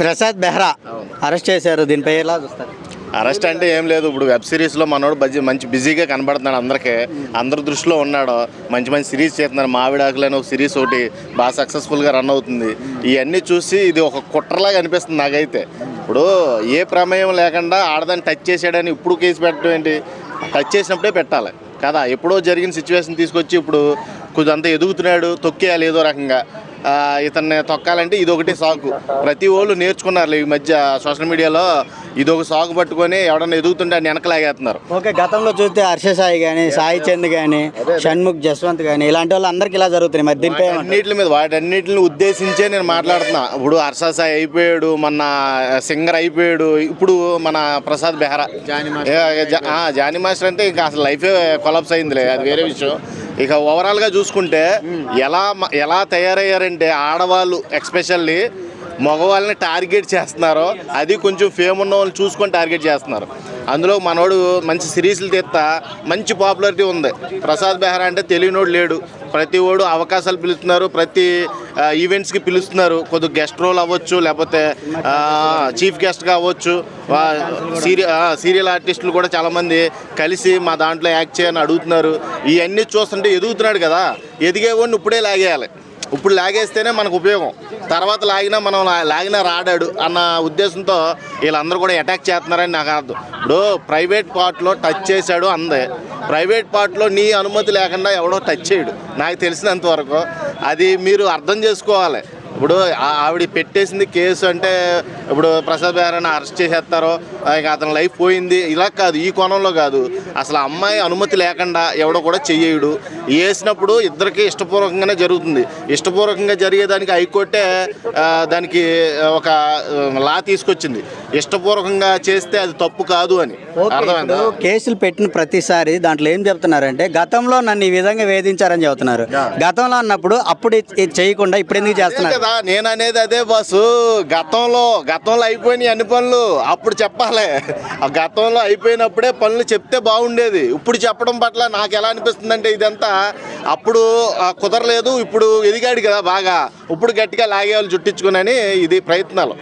Prasad Behra arrest చేశారు. దీనిపై ఎలా చూస్తారు? అరెస్ట్ అంటే ఏం లేదు. ఇప్పుడు వెబ్ సిరీస్లో మనోడు మంచి బిజీగా కనబడుతున్నాడు. అందరి దృష్టిలో ఉన్నాడు. మంచి సిరీస్ చేస్తున్నారు. మావిడాకులు అని ఒక సిరీస్ ఒకటి బాగా సక్సెస్ఫుల్గా రన్ అవుతుంది. ఇవన్నీ చూసి ఇది ఒక కుట్రలాగా అనిపిస్తుంది నాకైతే. ఇప్పుడు ఏ ప్రమేయం లేకుండా ఆడదాన్ని టచ్ చేసాడని ఇప్పుడు కేసు పెట్టడం ఏంటి? టచ్ చేసినప్పుడే పెట్టాలి కదా. ఎప్పుడో జరిగిన సిచ్యువేషన్ తీసుకొచ్చి ఇప్పుడు కొంచెంత ఎదుగుతున్నాడు, తొక్కేయాలి ఏదో రకంగా. ఇతన్ని తొక్కాలంటే ఇదొకటి సాకు. ప్రతి వాళ్ళు నేర్చుకున్నారు ఈ మధ్య సోషల్ మీడియాలో. ఇదొక సాకు పట్టుకొని ఎవడన్నా ఎదుగుతుంటే ఆయన వెనకలాగేస్తున్నారు. ఓకే, గతంలో చూస్తే హర్ష సాయి కానీ, సాయి చంద్ కానీ, షణ్ముఖ్ జస్వంత్ కానీ ఇలాంటి వాళ్ళు అందరికి ఇలా జరుగుతున్నాయి. మరి దీనిపై వాటన్నిటిని ఉద్దేశించే నేను మాట్లాడుతున్నా. ఇప్పుడు హర్ష సాయి అయిపోయాడు, మన సింగర్ అయిపోయాడు. ఇప్పుడు మన ప్రసాద్ బెహ్రా జానీ మాస్టర్ అంటే ఇంకా అసలు లైఫే కొలాప్స్ అయిందిలే, అది వేరే విషయం. ఇక ఓవరాల్గా చూసుకుంటే ఎలా తయారయ్యారంటే ఆడవాళ్ళు ఎక్స్పెషల్లీ మగవాళ్ళని టార్గెట్ చేస్తున్నారో, అది కొంచెం ఫేమ్ ఉన్న వాళ్ళని చూసుకొని టార్గెట్ చేస్తున్నారు. అందులో మనోడు మంచి సిరీస్లు తీస్తా మంచి పాపులారిటీ ఉంది. ప్రసాద్ బెహ్రా అంటే తెలియనోడు లేడు. ప్రతి ఓడు అవకాశాలు పిలుస్తున్నారు, ప్రతి ఈవెంట్స్కి పిలుస్తున్నారు. కొద్దిగా గెస్ట్ రోల్ అవ్వచ్చు, లేకపోతే చీఫ్ గెస్ట్గా అవ్వచ్చు. సీరియల్ ఆర్టిస్టులు కూడా చాలామంది కలిసి మా దాంట్లో యాక్ట్ చేయని అడుగుతున్నారు. ఇవన్నీ చూస్తుంటే ఎదుగుతున్నాడు కదా. ఎదిగేవాడిని ఇప్పుడే లాగేయాలి. ఇప్పుడు లాగేస్తేనే మనకు ఉపయోగం. తర్వాత లాగినా రాడాడు అన్న ఉద్దేశంతో వీళ్ళందరూ కూడా అటాక్ చేస్తున్నారని నాకు అర్థం. ఇప్పుడు ప్రైవేట్ పార్ట్లో టచ్ చేశాడు అందే. ప్రైవేట్ పార్ట్లో నీ అనుమతి లేకుండా ఎవడో టచ్ చేయడు నాకు తెలిసినంత వరకు. అది మీరు అర్థం చేసుకోవాలి. ఇప్పుడు ఆవిడ పెట్టేసింది కేసు అంటే ఇప్పుడు ప్రసాద్ బెహ్రాని అరెస్ట్ చేసేస్తారో ఇక అతని లైఫ్ పోయింది ఇలా కాదు, ఈ కోణంలో కాదు. అసలు అమ్మాయి అనుమతి లేకుండా ఎవడో కూడా చెయ్యడు. వేసినప్పుడు ఇద్దరికి ఇష్టపూర్వకంగానే జరుగుతుంది. ఇష్టపూర్వకంగా జరిగేదానికి హైకోర్టే దానికి ఒక లా తీసుకొచ్చింది. ఇష్టపూర్వకంగా చేస్తే అది తప్పు కాదు అని. అర్థమైందా? కేసులు పెట్టిన ప్రతిసారి దాంట్లో ఏం చెప్తున్నారంటే గతంలో నన్ను ఈ విధంగా వేధించారని చెబుతున్నారు. గతంలో అన్నప్పుడు అప్పుడు చేయకుండా ఇప్పుడు ఎందుకు చేస్తున్నారు? నేను అనేది అదే బాసు. గతంలో అయిపోయినాయి అన్ని పనులు. అప్పుడు చెప్పాలి. గతంలో అయిపోయినప్పుడే పనులు చెప్తే బాగుండేది. ఇప్పుడు చెప్పడం పట్ల నాకు ఎలా అనిపిస్తుంది అంటే ఇదంతా అప్పుడు కుదరలేదు, ఇప్పుడు ఎదిగాడు కదా బాగా, ఇప్పుడు గట్టిగా లాగేవాళ్ళు చుట్టించుకుని ఇది ప్రయత్నాలు.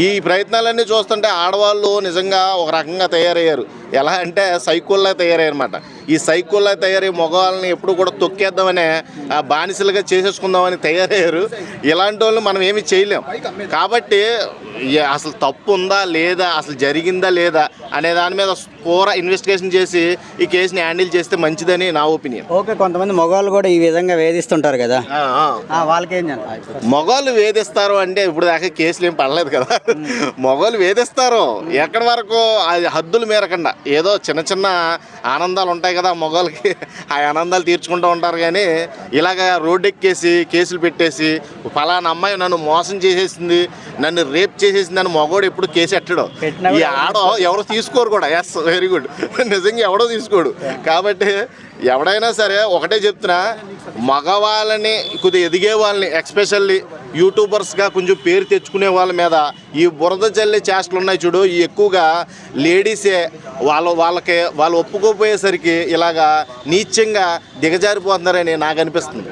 ఈ ప్రయత్నాలన్నీ చూస్తుంటే ఆడవాళ్ళు నిజంగా ఒక రకంగా తయారయ్యారు. ఎలా అంటే సైకోల్లా తయారయ్యారు అనమాట. ఈ సైకోల్లా తయారయ్యి మగవాళ్ళని ఎప్పుడు కూడా తొక్కేద్దామనే బానిసలుగా చేసేసుకుందామని తయారయ్యారు. ఇలాంటి వాళ్ళు మనం ఏమి చేయలేం. కాబట్టి అసలు తప్పు ఉందా లేదా, అసలు జరిగిందా లేదా అనే దాని మీద పూరా ఇన్వెస్టిగేషన్ చేసి ఈ కేసుని హ్యాండిల్ చేస్తే మంచిదని నా ఒపీనియన్. ఓకే, కొంతమంది మగవాళ్ళు కూడా ఈ విధంగా వేధిస్తుంటారు కదా, వాళ్ళకేం మగవాళ్ళు వేధిస్తారు అంటే ఇప్పుడు దాకా కేసులు ఏం పడలేదు కదా. మగవాళ్ళు వేధిస్తారు ఎక్కడి వరకు, అది హద్దులు మేరకుండా. ఏదో చిన్న ఆనందాలు ఉంటాయి కదా మగవాళ్ళకి, ఆ ఆనందాలు తీర్చుకుంటూ ఉంటారు. కానీ ఇలాగ రోడ్డు ఎక్కేసి కేసులు పెట్టేసి ఫలానా అమ్మాయి నన్ను మోసం చేసేసింది, నన్ను రేప్ చేసేసింది అని మగవాడు ఎప్పుడు కేసు ఎట్టడు. ఈ ఎవరో తీసుకోరు కూడా. Yes, very good. నిజంగా ఎవడో తీసుకోడు. కాబట్టి ఎవడైనా సరే ఒకటే చెప్తున్నా, మగవాళ్ళని కొద్దిగా ఎదిగే వాళ్ళని ఎక్స్పెషల్లీ యూట్యూబర్స్గా కొంచెం పేరు తెచ్చుకునే వాళ్ళ మీద ఈ బురద జల్లి చేష్టలు ఉన్నాయి చూడు, ఈ ఎక్కువగా లేడీసే వాళ్ళు ఒప్పుకోపోయేసరికి ఇలాగా నీచంగా దిగజారిపోతున్నారని నాకు అనిపిస్తుంది.